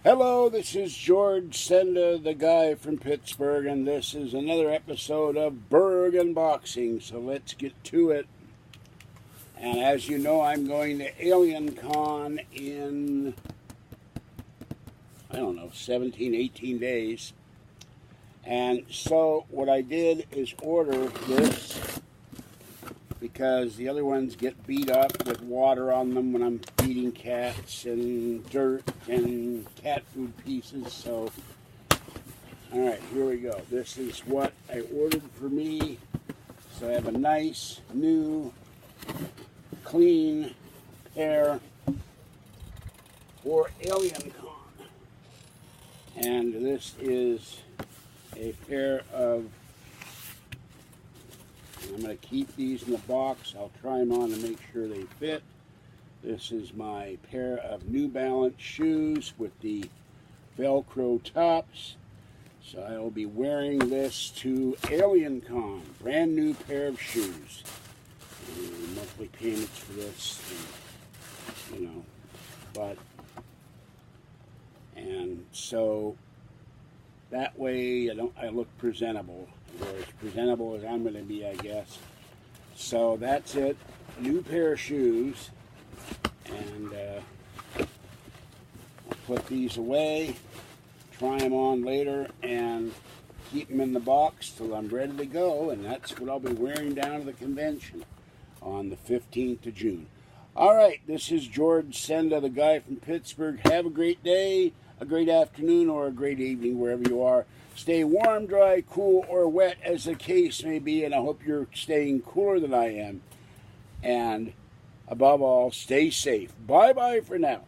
Hello, this is George Senda, the guy from Pittsburgh, and this is another episode of Burgh Unboxing, so let's get to it. And as you know, I'm going to Alien Con in, 17, 18 days. And so what I did is order this because the other ones get beat up with water on them when I'm feeding cats and dirt and cat food pieces. So, alright, here we go. This is what I ordered for me. So I have a nice, new, clean pair for Alien Con. And this is a pair of, I'm going to keep these in the box. I'll try them on to make sure they fit. This is my pair of New Balance shoes with the Velcro tops. So I will be wearing this to Alien Con. Brand new pair of shoes. Monthly payments for this, and so that way I look presentable, or as presentable as I'm going to be, I guess. So that's it. New pair of shoes, and I'll put these away, try them on later, and keep them in the box till I'm ready to go. And that's what I'll be wearing down to the convention on the 15th of June. All right, this is George Senda, the guy from Pittsburgh. Have a great day, a great afternoon, or a great evening, wherever you are. Stay warm, dry, cool, or wet, as the case may be, and I hope you're staying cooler than I am. And above all, stay safe. Bye-bye for now.